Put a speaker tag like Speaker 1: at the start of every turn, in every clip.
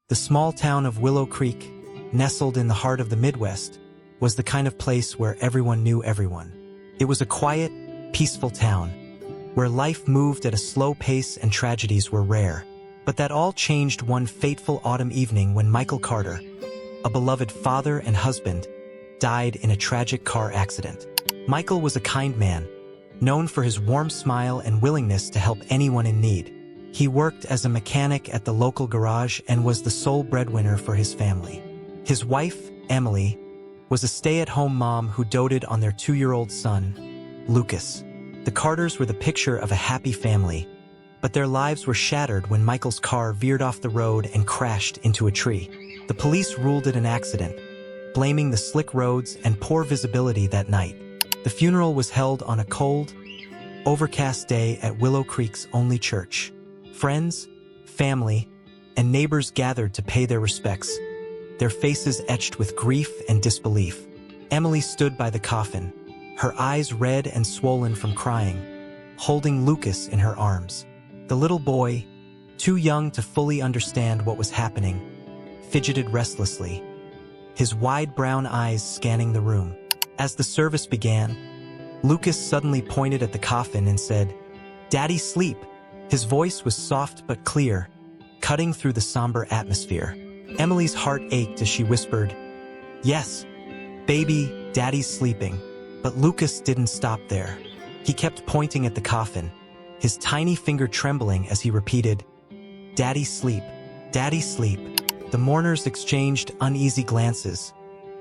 Speaker 1: The small town of Willow Creek, nestled in the heart of the Midwest, was the kind of place where everyone knew everyone. It was a quiet, peaceful town, where life moved at a slow pace and tragedies were rare. But that all changed one fateful autumn evening when Michael Carter, a beloved father and husband, died in a tragic car accident. Michael was a kind man, known for his warm smile and willingness to help anyone in need. He worked as a mechanic at the local garage and was the sole breadwinner for his family. His wife, Emily, was a stay-at-home mom who doted on their 2-year-old son, Lucas. The Carters were the picture of a happy family, but their lives were shattered when Michael's car veered off the road and crashed into a tree. The police ruled it an accident, blaming the slick roads and poor visibility that night. The funeral was held on a cold, overcast day at Willow Creek's only church. Friends, family, and neighbors gathered to pay their respects, their faces etched with grief and disbelief. Emily stood by the coffin, her eyes red and swollen from crying, holding Lucas in her arms. The little boy, too young to fully understand what was happening, fidgeted restlessly, his wide brown eyes scanning the room. As the service began, Lucas suddenly pointed at the coffin and said, "Daddy, sleep." His voice was soft but clear, cutting through the somber atmosphere. Emily's heart ached as she whispered, "Yes, baby, Daddy's sleeping." But Lucas didn't stop there. He kept pointing at the coffin, his tiny finger trembling as he repeated, "Daddy, sleep. Daddy, sleep." The mourners exchanged uneasy glances,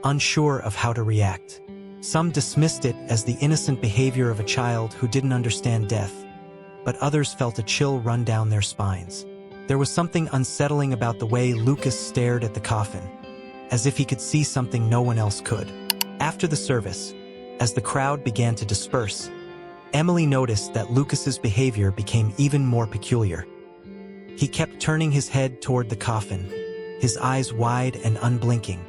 Speaker 1: unsure of how to react. Some dismissed it as the innocent behavior of a child who didn't understand death, but others felt a chill run down their spines. There was something unsettling about the way Lucas stared at the coffin, as if he could see something no one else could. After the service, as the crowd began to disperse, Emily noticed that Lucas's behavior became even more peculiar. He kept turning his head toward the coffin, his eyes wide and unblinking.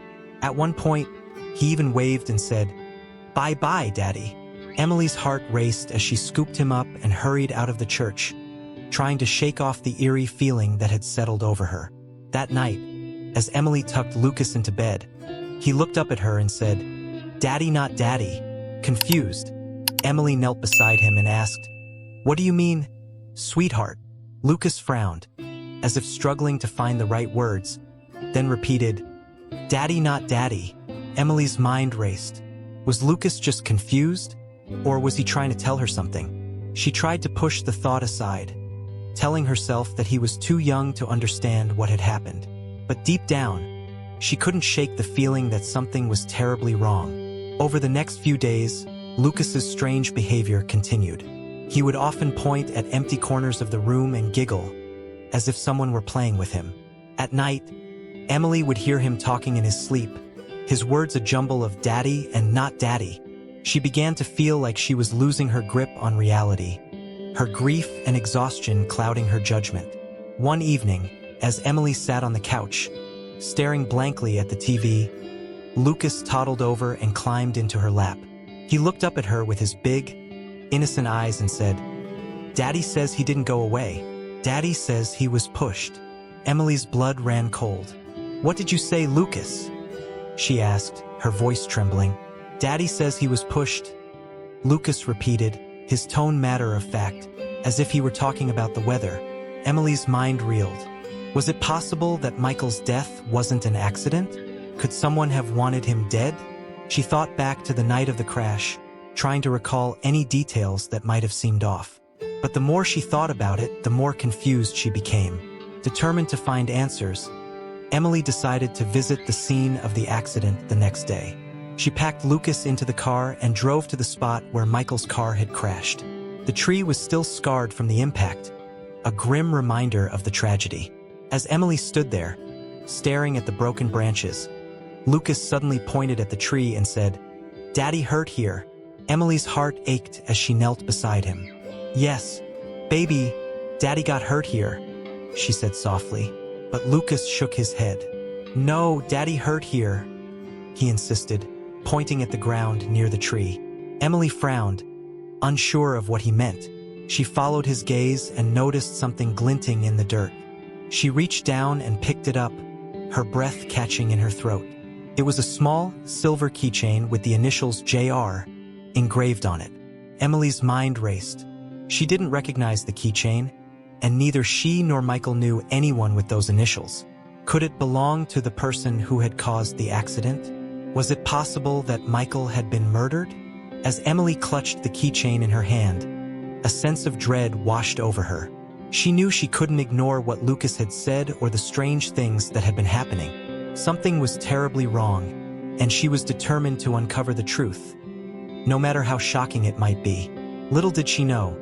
Speaker 1: At one point, he even waved and said, "Bye-bye, Daddy." Emily's heart raced as she scooped him up and hurried out of the church, trying to shake off the eerie feeling that had settled over her. That night, as Emily tucked Lucas into bed, he looked up at her and said, "Daddy, not Daddy." Confused, Emily knelt beside him and asked, "What do you mean, sweetheart?" Lucas frowned, as if struggling to find the right words, then repeated, "Daddy, not Daddy." Emily's mind raced. Was Lucas just confused, or was he trying to tell her something? She tried to push the thought aside, telling herself that he was too young to understand what had happened. But deep down, she couldn't shake the feeling that something was terribly wrong. Over the next few days, Lucas's strange behavior continued. He would often point at empty corners of the room and giggle, as if someone were playing with him. At night, Emily would hear him talking in his sleep, his words a jumble of "daddy" and "not daddy." She began to feel like she was losing her grip on reality, her grief and exhaustion clouding her judgment. One evening, as Emily sat on the couch, staring blankly at the TV, Lucas toddled over and climbed into her lap. He looked up at her with his big, innocent eyes and said, "Daddy says he didn't go away. Daddy says he was pushed." Emily's blood ran cold. "What did you say, Lucas?" she asked, her voice trembling. "Daddy says he was pushed," Lucas repeated, his tone matter-of-fact, as if he were talking about the weather. Emily's mind reeled. Was it possible that Michael's death wasn't an accident? Could someone have wanted him dead? She thought back to the night of the crash, trying to recall any details that might have seemed off. But the more she thought about it, the more confused she became. Determined to find answers, Emily decided to visit the scene of the accident the next day. She packed Lucas into the car and drove to the spot where Michael's car had crashed. The tree was still scarred from the impact, a grim reminder of the tragedy. As Emily stood there, staring at the broken branches, Lucas suddenly pointed at the tree and said, "Daddy hurt here." Emily's heart ached as she knelt beside him. "Yes, baby, Daddy got hurt here," she said softly, but Lucas shook his head. "No, Daddy hurt here," he insisted, pointing at the ground near the tree. Emily frowned, unsure of what he meant. She followed his gaze and noticed something glinting in the dirt. She reached down and picked it up, her breath catching in her throat. It was a small, silver keychain with the initials JR engraved on it. Emily's mind raced. She didn't recognize the keychain, and neither she nor Michael knew anyone with those initials. Could it belong to the person who had caused the accident? Was it possible that Michael had been murdered? As Emily clutched the keychain in her hand, a sense of dread washed over her. She knew she couldn't ignore what Lucas had said or the strange things that had been happening. Something was terribly wrong, and she was determined to uncover the truth, no matter how shocking it might be. Little did she know,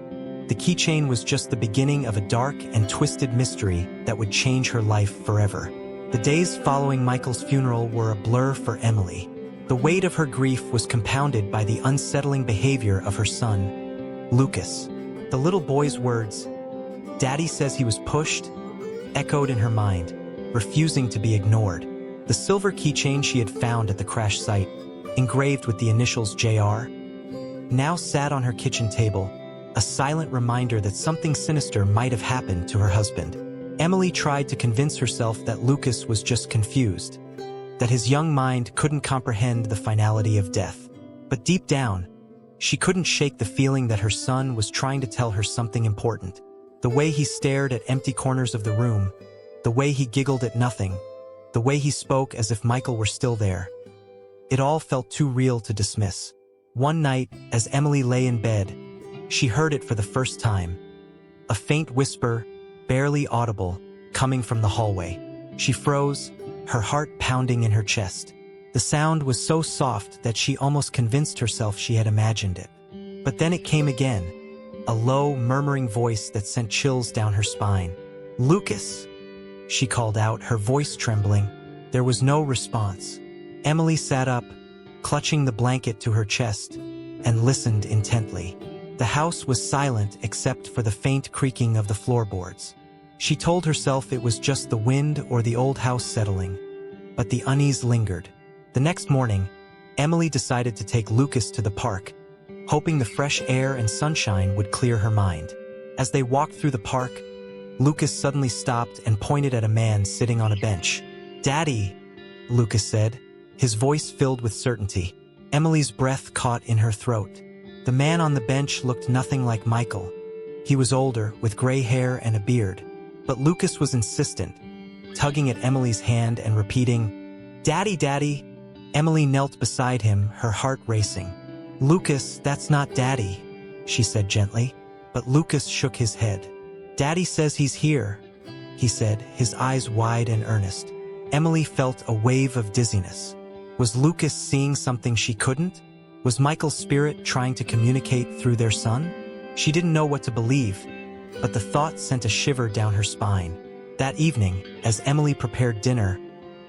Speaker 1: the keychain was just the beginning of a dark and twisted mystery that would change her life forever. The days following Michael's funeral were a blur for Emily. The weight of her grief was compounded by the unsettling behavior of her son, Lucas. The little boy's words, "Daddy says he was pushed," echoed in her mind, refusing to be ignored. The silver keychain she had found at the crash site, engraved with the initials JR, now sat on her kitchen table, a silent reminder that something sinister might have happened to her husband. Emily tried to convince herself that Lucas was just confused, that his young mind couldn't comprehend the finality of death. But deep down, she couldn't shake the feeling that her son was trying to tell her something important. The way he stared at empty corners of the room, the way he giggled at nothing, the way he spoke as if Michael were still there. It all felt too real to dismiss. One night, as Emily lay in bed, she heard it for the first time. A faint whisper, barely audible, coming from the hallway. She froze, her heart pounding in her chest. The sound was so soft that she almost convinced herself she had imagined it. But then it came again, a low, murmuring voice that sent chills down her spine. "Lucas!" she called out, her voice trembling. There was no response. Emily sat up, clutching the blanket to her chest, and listened intently. The house was silent except for the faint creaking of the floorboards. She told herself it was just the wind or the old house settling, but the unease lingered. The next morning, Emily decided to take Lucas to the park, hoping the fresh air and sunshine would clear her mind. As they walked through the park, Lucas suddenly stopped and pointed at a man sitting on a bench. "Daddy," Lucas said, his voice filled with certainty. Emily's breath caught in her throat. The man on the bench looked nothing like Michael. He was older, with gray hair and a beard. But Lucas was insistent, tugging at Emily's hand and repeating, "Daddy, Daddy." Emily knelt beside him, her heart racing. "Lucas, that's not Daddy," she said gently. But Lucas shook his head. "Daddy says he's here," he said, his eyes wide and earnest. Emily felt a wave of dizziness. Was Lucas seeing something she couldn't? Was Michael's spirit trying to communicate through their son? She didn't know what to believe, but the thought sent a shiver down her spine. That evening, as Emily prepared dinner,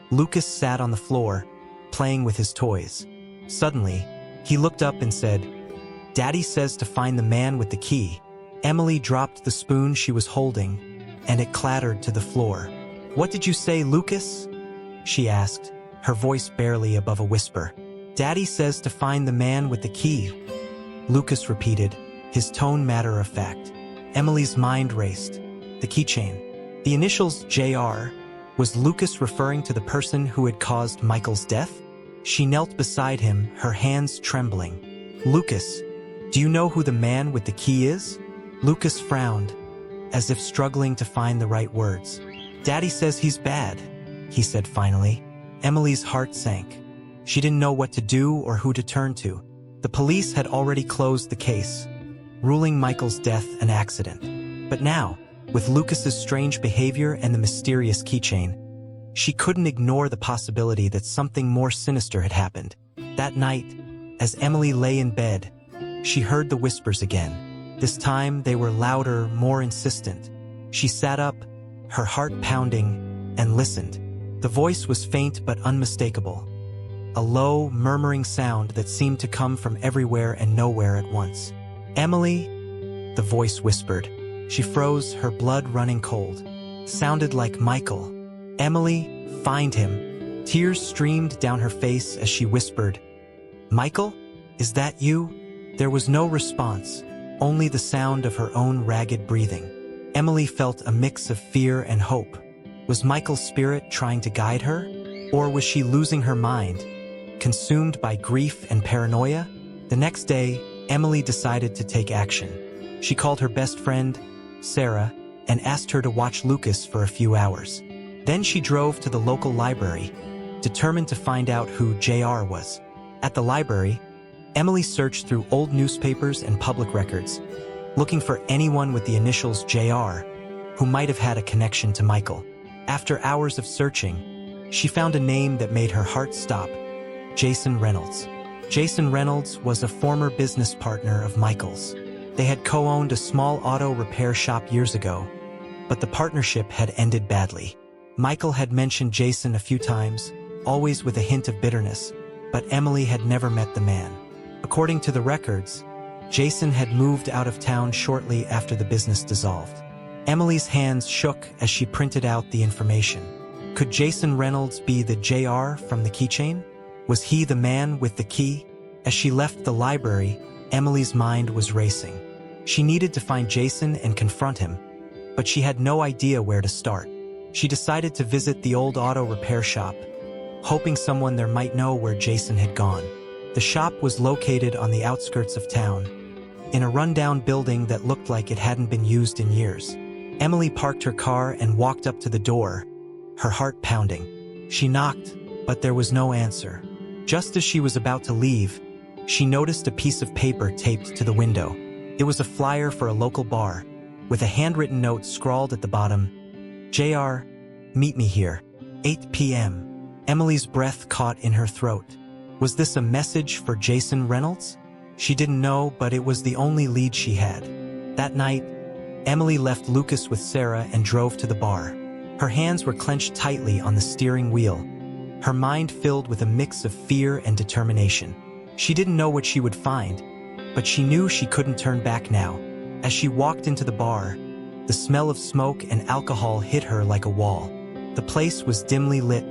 Speaker 1: Lucas sat on the floor, playing with his toys. Suddenly, he looked up and said, "Daddy says to find the man with the key." Emily dropped the spoon she was holding, and it clattered to the floor. "What did you say, Lucas?" she asked, her voice barely above a whisper. "Daddy says to find the man with the key," Lucas repeated, his tone matter-of-fact. Emily's mind raced. The keychain. The initials JR. Was Lucas referring to the person who had caused Michael's death? She knelt beside him, her hands trembling. "Lucas, do you know who the man with the key is?" Lucas frowned, as if struggling to find the right words. "Daddy says he's bad," he said finally. Emily's heart sank. She didn't know what to do or who to turn to. The police had already closed the case, ruling Michael's death an accident. But now, with Lucas's strange behavior and the mysterious keychain, she couldn't ignore the possibility that something more sinister had happened. That night, as Emily lay in bed, she heard the whispers again. This time, they were louder, more insistent. She sat up, her heart pounding, and listened. The voice was faint but unmistakable. A low, murmuring sound that seemed to come from everywhere and nowhere at once. "Emily," the voice whispered. She froze, her blood running cold. Sounded like Michael. "Emily, find him." Tears streamed down her face as she whispered, "Michael, is that you?" There was no response, only the sound of her own ragged breathing. Emily felt a mix of fear and hope. Was Michael's spirit trying to guide her? Or was she losing her mind, consumed by grief and paranoia? The next day, Emily decided to take action. She called her best friend, Sarah, and asked her to watch Lucas for a few hours. Then she drove to the local library, determined to find out who JR was. At the library, Emily searched through old newspapers and public records, looking for anyone with the initials JR who might have had a connection to Michael. After hours of searching, she found a name that made her heart stop: Jason Reynolds. Jason Reynolds was a former business partner of Michael's. They had co-owned a small auto repair shop years ago, but the partnership had ended badly. Michael had mentioned Jason a few times, always with a hint of bitterness, but Emily had never met the man. According to the records, Jason had moved out of town shortly after the business dissolved. Emily's hands shook as she printed out the information. Could Jason Reynolds be the JR from the keychain? Was he the man with the key? As she left the library, Emily's mind was racing. She needed to find Jason and confront him, but she had no idea where to start. She decided to visit the old auto repair shop, hoping someone there might know where Jason had gone. The shop was located on the outskirts of town, in a rundown building that looked like it hadn't been used in years. Emily parked her car and walked up to the door, her heart pounding. She knocked, but there was no answer. Just as she was about to leave, she noticed a piece of paper taped to the window. It was a flyer for a local bar, with a handwritten note scrawled at the bottom: JR, meet me here, 8 p.m. Emily's breath caught in her throat. Was this a message for Jason Reynolds? She didn't know, but it was the only lead she had. That night, Emily left Lucas with Sarah and drove to the bar. Her hands were clenched tightly on the steering wheel, her mind filled with a mix of fear and determination. She didn't know what she would find, but she knew she couldn't turn back now. As she walked into the bar, the smell of smoke and alcohol hit her like a wall. The place was dimly lit,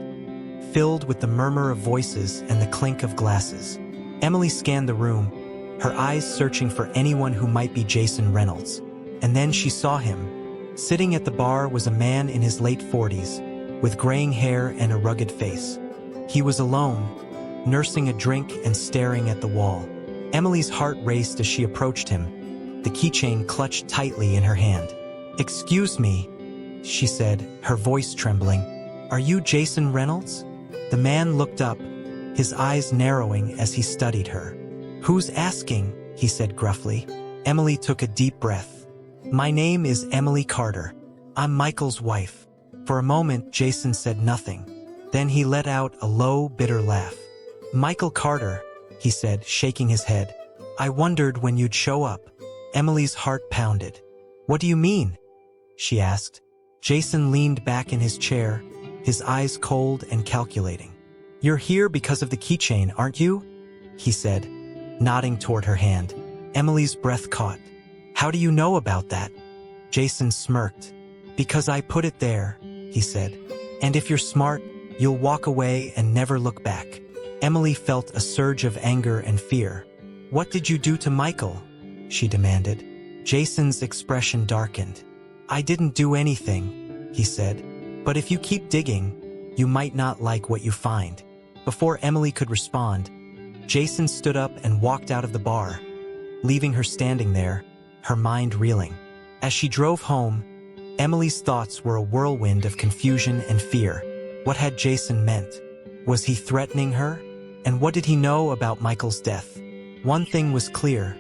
Speaker 1: filled with the murmur of voices and the clink of glasses. Emily scanned the room, her eyes searching for anyone who might be Jason Reynolds. And then she saw him. Sitting at the bar was a man in his late 40s, with graying hair and a rugged face. He was alone, nursing a drink and staring at the wall. Emily's heart raced as she approached him, the keychain clutched tightly in her hand. "Excuse me," she said, her voice trembling. "Are you Jason Reynolds?" The man looked up, his eyes narrowing as he studied her. "Who's asking?" he said gruffly. Emily took a deep breath. "My name is Emily Carter. I'm Michael's wife." For a moment, Jason said nothing. Then he let out a low, bitter laugh. "Michael Carter," he said, shaking his head. "I wondered when you'd show up." Emily's heart pounded. "What do you mean?" she asked. Jason leaned back in his chair, his eyes cold and calculating. "You're here because of the keychain, aren't you?" he said, nodding toward her hand. Emily's breath caught. "How do you know about that?" Jason smirked. "Because I put it there," he said. "And if you're smart, you'll walk away and never look back." Emily felt a surge of anger and fear. "What did you do to Michael?" she demanded. Jason's expression darkened. "I didn't do anything," he said. "But if you keep digging, you might not like what you find." Before Emily could respond, Jason stood up and walked out of the bar, leaving her standing there, her mind reeling. As she drove home, Emily's thoughts were a whirlwind of confusion and fear. What had Jason meant? Was he threatening her? And what did he know about Michael's death? One thing was clear.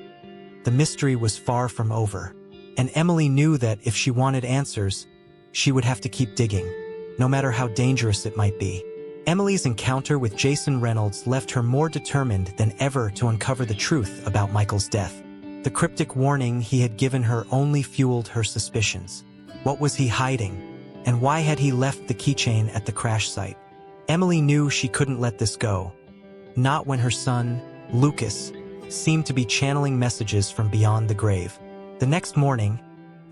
Speaker 1: The mystery was far from over. And Emily knew that if she wanted answers, she would have to keep digging, no matter how dangerous it might be. Emily's encounter with Jason Reynolds left her more determined than ever to uncover the truth about Michael's death. The cryptic warning he had given her only fueled her suspicions. What was he hiding? And why had he left the keychain at the crash site? Emily knew she couldn't let this go. Not when her son, Lucas, seemed to be channeling messages from beyond the grave. The next morning,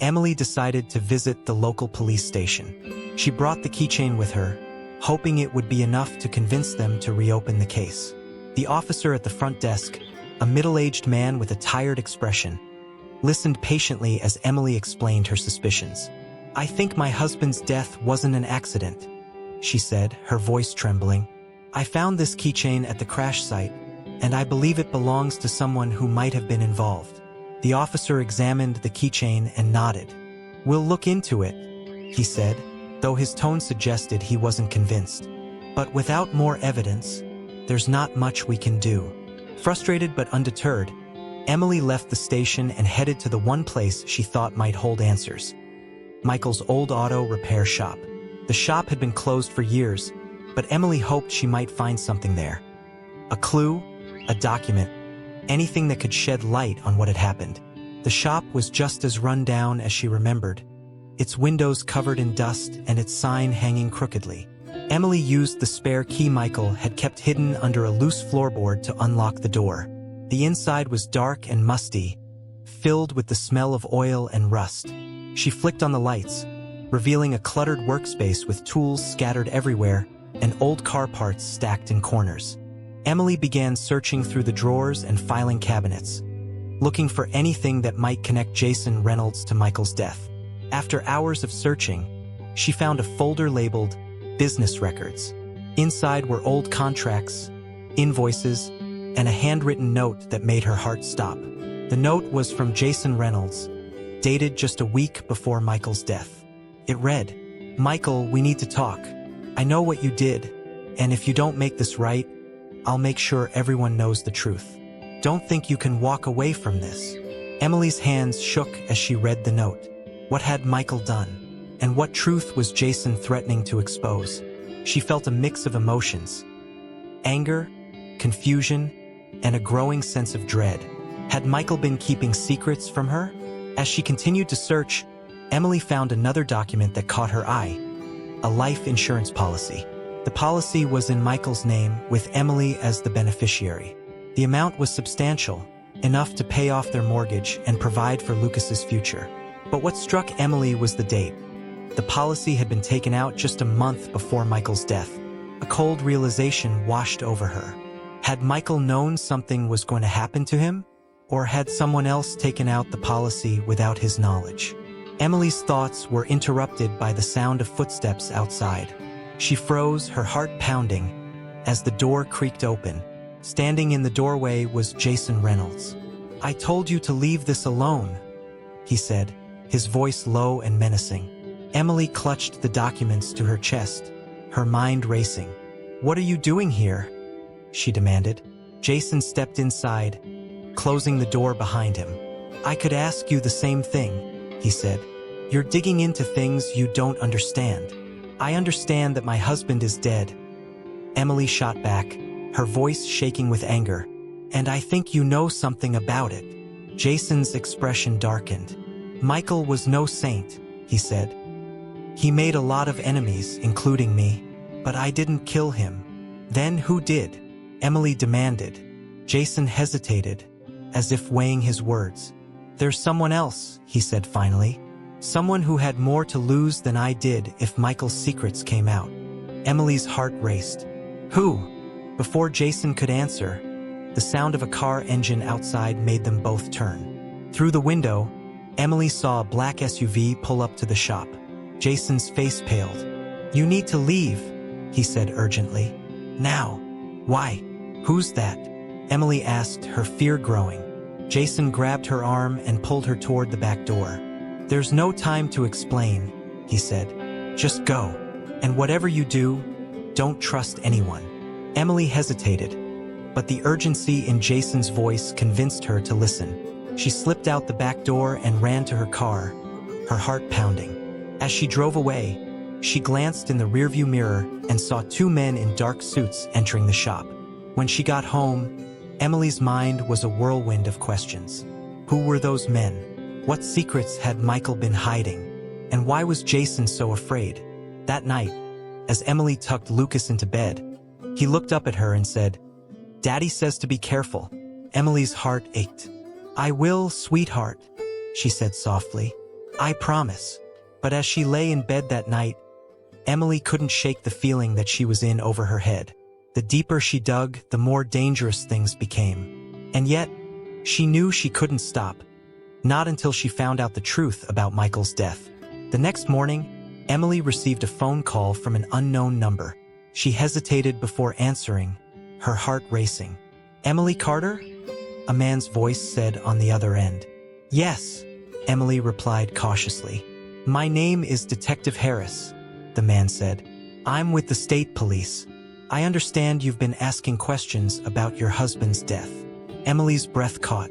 Speaker 1: Emily decided to visit the local police station. She brought the keychain with her, hoping it would be enough to convince them to reopen the case. The officer at the front desk, a middle-aged man with a tired expression, listened patiently as Emily explained her suspicions. "I think my husband's death wasn't an accident," she said, her voice trembling. "I found this keychain at the crash site, and I believe it belongs to someone who might have been involved." The officer examined the keychain and nodded. "We'll look into it," he said, though his tone suggested he wasn't convinced. "But without more evidence, there's not much we can do." Frustrated but undeterred, Emily left the station and headed to the one place she thought might hold answers: Michael's old auto repair shop. The shop had been closed for years, but Emily hoped she might find something there. A clue, a document, anything that could shed light on what had happened. The shop was just as run down as she remembered, its windows covered in dust and its sign hanging crookedly. Emily used the spare key Michael had kept hidden under a loose floorboard to unlock the door. The inside was dark and musty, filled with the smell of oil and rust. She flicked on the lights, revealing a cluttered workspace with tools scattered everywhere and old car parts stacked in corners. Emily began searching through the drawers and filing cabinets, looking for anything that might connect Jason Reynolds to Michael's death. After hours of searching, she found a folder labeled Business Records. Inside were old contracts, invoices, and a handwritten note that made her heart stop. The note was from Jason Reynolds, dated just a week before Michael's death. It read, "Michael, we need to talk. I know what you did, and if you don't make this right, I'll make sure everyone knows the truth. Don't think you can walk away from this." Emily's hands shook as she read the note. What had Michael done? And what truth was Jason threatening to expose? She felt a mix of emotions: anger, confusion, and a growing sense of dread. Had Michael been keeping secrets from her? As she continued to search, Emily found another document that caught her eye: a life insurance policy. The policy was in Michael's name, with Emily as the beneficiary. The amount was substantial, enough to pay off their mortgage and provide for Lucas's future. But what struck Emily was the date. The policy had been taken out just a month before Michael's death. A cold realization washed over her. Had Michael known something was going to happen to him? Or had someone else taken out the policy without his knowledge? Emily's thoughts were interrupted by the sound of footsteps outside. She froze, her heart pounding, as the door creaked open. Standing in the doorway was Jason Reynolds. "I told you to leave this alone," he said, his voice low and menacing. Emily clutched the documents to her chest, her mind racing. "What are you doing here?" she demanded. Jason stepped inside, closing the door behind him. "I could ask you the same thing," he said. "You're digging into things you don't understand." "I understand that my husband is dead," Emily shot back, her voice shaking with anger. "And I think you know something about it." Jason's expression darkened. "Michael was no saint," he said. "He made a lot of enemies, including me, but I didn't kill him." "Then who did?" Emily demanded. Jason hesitated, as if weighing his words. "There's someone else," he said finally. "Someone who had more to lose than I did if Michael's secrets came out." Emily's heart raced. "Who?" Before Jason could answer, the sound of a car engine outside made them both turn. Through the window, Emily saw a black SUV pull up to the shop. Jason's face paled. "You need to leave," he said urgently. "Now." "Why? Who's that?" Emily asked, her fear growing. Jason grabbed her arm and pulled her toward the back door. "There's no time to explain," he said. "Just go. And whatever you do, don't trust anyone." Emily hesitated, but the urgency in Jason's voice convinced her to listen. She slipped out the back door and ran to her car, her heart pounding. As she drove away, she glanced in the rearview mirror and saw two men in dark suits entering the shop. When she got home, Emily's mind was a whirlwind of questions. Who were those men? What secrets had Michael been hiding? And why was Jason so afraid? That night, as Emily tucked Lucas into bed, he looked up at her and said, "Daddy says to be careful." Emily's heart ached. "I will, sweetheart," she said softly. "I promise." But as she lay in bed that night, Emily couldn't shake the feeling that she was in over her head. The deeper she dug, the more dangerous things became. And yet, she knew she couldn't stop. Not until she found out the truth about Michael's death. The next morning, Emily received a phone call from an unknown number. She hesitated before answering, her heart racing. "Emily Carter?" a man's voice said on the other end. "Yes," Emily replied cautiously. "My name is Detective Harris," the man said. "I'm with the state police. I understand you've been asking questions about your husband's death." Emily's breath caught.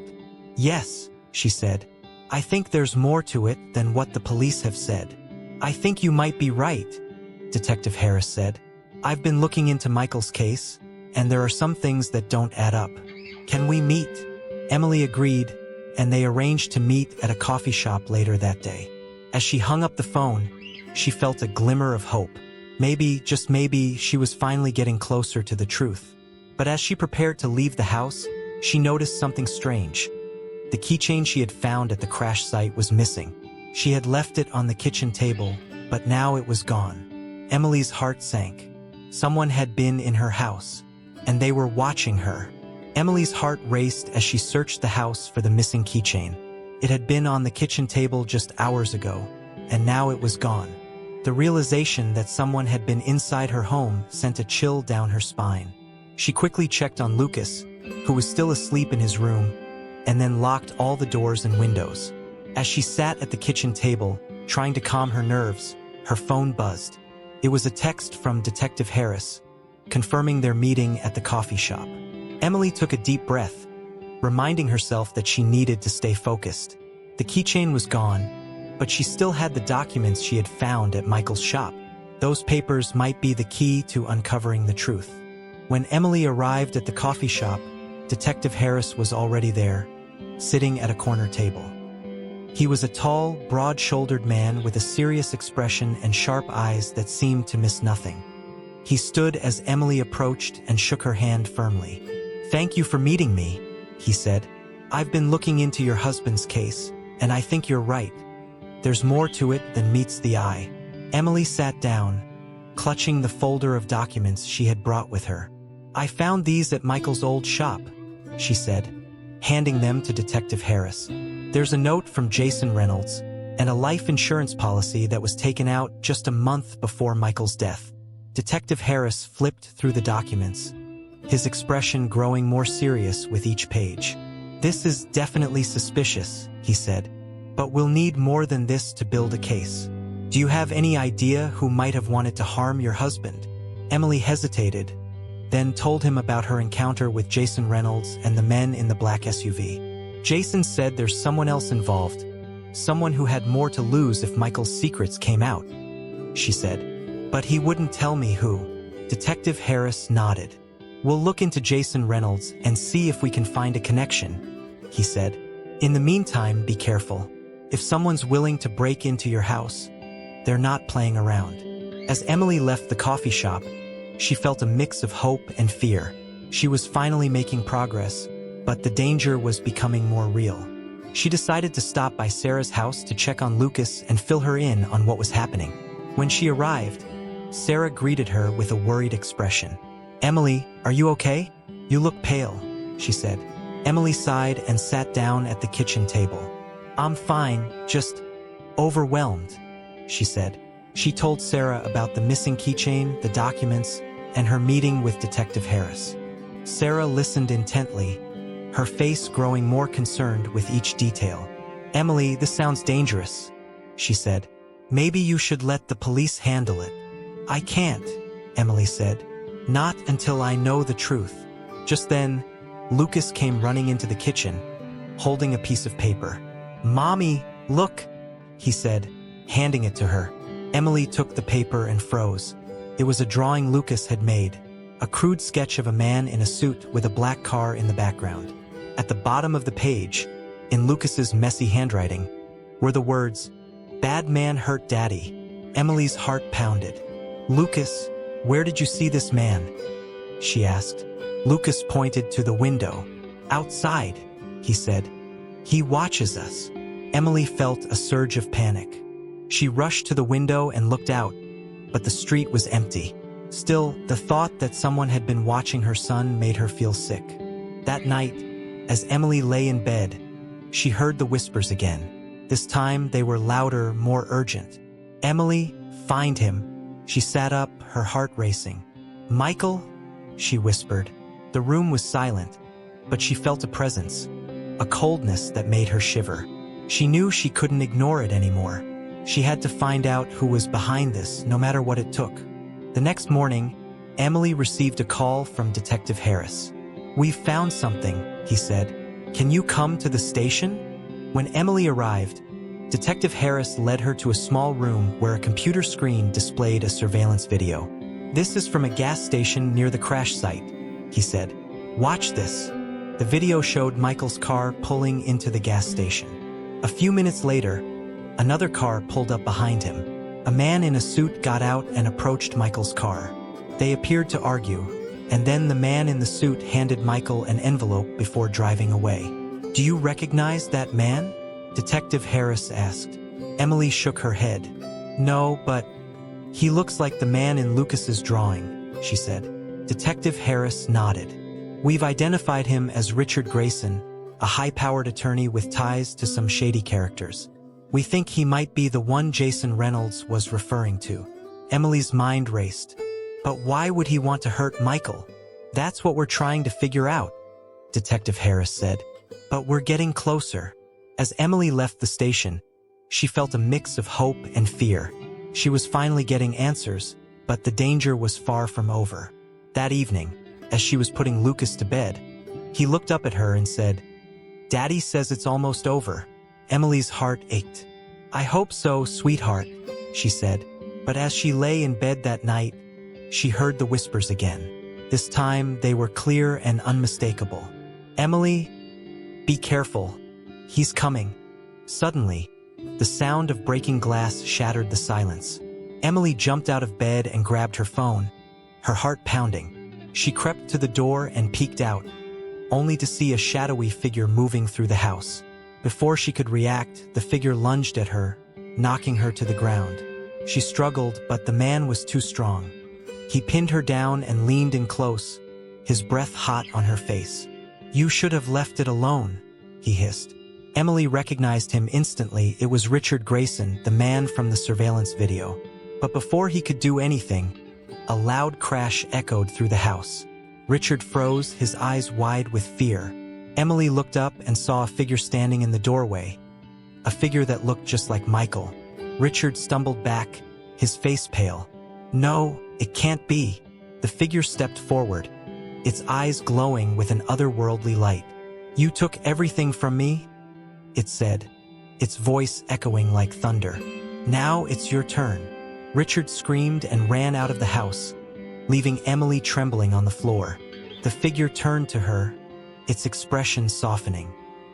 Speaker 1: "Yes," she said. "I think there's more to it than what the police have said." "I think you might be right," Detective Harris said. "I've been looking into Michael's case, and there are some things that don't add up. Can we meet?" Emily agreed, and they arranged to meet at a coffee shop later that day. As she hung up the phone, she felt a glimmer of hope. Maybe, just maybe, she was finally getting closer to the truth. But as she prepared to leave the house, she noticed something strange. The keychain she had found at the crash site was missing. She had left it on the kitchen table, but now it was gone. Emily's heart sank. Someone had been in her house, and they were watching her. Emily's heart raced as she searched the house for the missing keychain. It had been on the kitchen table just hours ago, and now it was gone. The realization that someone had been inside her home sent a chill down her spine. She quickly checked on Lucas, who was still asleep in his room, and then locked all the doors and windows. As she sat at the kitchen table, trying to calm her nerves, her phone buzzed. It was a text from Detective Harris, confirming their meeting at the coffee shop. Emily took a deep breath, reminding herself that she needed to stay focused. The keychain was gone, but she still had the documents she had found at Michael's shop. Those papers might be the key to uncovering the truth. When Emily arrived at the coffee shop, Detective Harris was already there, sitting at a corner table. He was a tall, broad-shouldered man with a serious expression and sharp eyes that seemed to miss nothing. He stood as Emily approached and shook her hand firmly. "Thank you for meeting me," he said. "I've been looking into your husband's case, and I think you're right. There's more to it than meets the eye." Emily sat down, clutching the folder of documents she had brought with her. "I found these at Michael's old shop," she said, handing them to Detective Harris. "There's a note from Jason Reynolds, and a life insurance policy that was taken out just a month before Michael's death." Detective Harris flipped through the documents, his expression growing more serious with each page. "This is definitely suspicious," he said, "but we'll need more than this to build a case. Do you have any idea who might have wanted to harm your husband?" Emily hesitated, then told him about her encounter with Jason Reynolds and the men in the black SUV. "Jason said there's someone else involved, someone who had more to lose if Michael's secrets came out," she said. "But he wouldn't tell me who." Detective Harris nodded. "We'll look into Jason Reynolds and see if we can find a connection," he said. "In the meantime, be careful. If someone's willing to break into your house, they're not playing around." As Emily left the coffee shop, she felt a mix of hope and fear. She was finally making progress, but the danger was becoming more real. She decided to stop by Sarah's house to check on Lucas and fill her in on what was happening. When she arrived, Sarah greeted her with a worried expression. "Emily, are you okay? You look pale," she said. Emily sighed and sat down at the kitchen table. "I'm fine, just overwhelmed," she said. She told Sarah about the missing keychain, the documents, and her meeting with Detective Harris. Sarah listened intently, her face growing more concerned with each detail. "Emily, this sounds dangerous," she said. "Maybe you should let the police handle it." "I can't," Emily said. "Not until I know the truth." Just then, Lucas came running into the kitchen, holding a piece of paper. "Mommy, look," he said, handing it to her. Emily took the paper and froze. It was a drawing Lucas had made, a crude sketch of a man in a suit with a black car in the background. At the bottom of the page, in Lucas's messy handwriting, were the words, "Bad man hurt daddy." Emily's heart pounded. "Lucas, where did you see this man?" she asked. Lucas pointed to the window. "Outside," he said. "He watches us." Emily felt a surge of panic. She rushed to the window and looked out, but the street was empty. Still, the thought that someone had been watching her son made her feel sick. That night, as Emily lay in bed, she heard the whispers again. This time they were louder, more urgent. Emily, find him. She sat up, her heart racing. Michael? She whispered. The room was silent, but she felt a presence, a coldness that made her shiver. She knew she couldn't ignore it anymore. She had to find out who was behind this, no matter what it took. The next morning, Emily received a call from Detective Harris. "We've found something," he said. "Can you come to the station?" When Emily arrived, Detective Harris led her to a small room where a computer screen displayed a surveillance video. "This is from a gas station near the crash site," he said. "Watch this." The video showed Michael's car pulling into the gas station. A few minutes later, another car pulled up behind him. A man in a suit got out and approached Michael's car. They appeared to argue, and then the man in the suit handed Michael an envelope before driving away. "Do you recognize that man?" Detective Harris asked. Emily shook her head. "No, but he looks like the man in Lucas's drawing," she said. Detective Harris nodded. "We've identified him as Richard Grayson, a high-powered attorney with ties to some shady characters. We think he might be the one Jason Reynolds was referring to." Emily's mind raced. "But why would he want to hurt Michael?" "That's what we're trying to figure out," Detective Harris said. "But we're getting closer." As Emily left the station, she felt a mix of hope and fear. She was finally getting answers, but the danger was far from over. That evening, as she was putting Lucas to bed, he looked up at her and said, "Daddy says it's almost over." Emily's heart ached. "I hope so, sweetheart," she said. But as she lay in bed that night, she heard the whispers again. This time, they were clear and unmistakable. "Emily, be careful. He's coming." Suddenly, the sound of breaking glass shattered the silence. Emily jumped out of bed and grabbed her phone, her heart pounding. She crept to the door and peeked out, only to see a shadowy figure moving through the house. Before she could react, the figure lunged at her, knocking her to the ground. She struggled, but the man was too strong. He pinned her down and leaned in close, his breath hot on her face. "You should have left it alone," he hissed. Emily recognized him instantly. It was Richard Grayson, the man from the surveillance video. But before he could do anything, a loud crash echoed through the house. Richard froze, his eyes wide with fear. Emily looked up and saw a figure standing in the doorway, a figure that looked just like Michael. Richard stumbled back, his face pale. "No, it can't be." The figure stepped forward, its eyes glowing with an otherworldly light. "You took everything from me?" it said, its voice echoing like thunder. "Now it's your turn." Richard screamed and ran out of the house, leaving Emily trembling on the floor. The figure turned to her, its expression softening.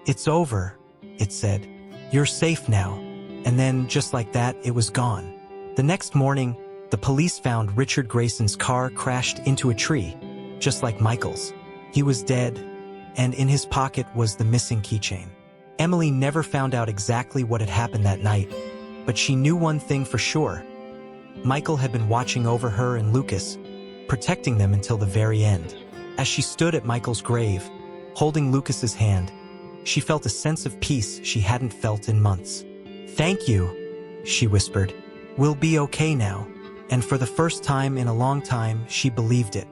Speaker 1: "It's over," it said. "You're safe now." And then, just like that, it was gone. The next morning, the police found Richard Grayson's car crashed into a tree, just like Michael's. He was dead, and in his pocket was the missing keychain. Emily never found out exactly what had happened that night, but she knew one thing for sure. Michael had been watching over her and Lucas, protecting them until the very end. As she stood at Michael's grave, holding Lucas's hand, she felt a sense of peace she hadn't felt in months. "Thank you," she whispered. "We'll be okay now." And for the first time in a long time, she believed it.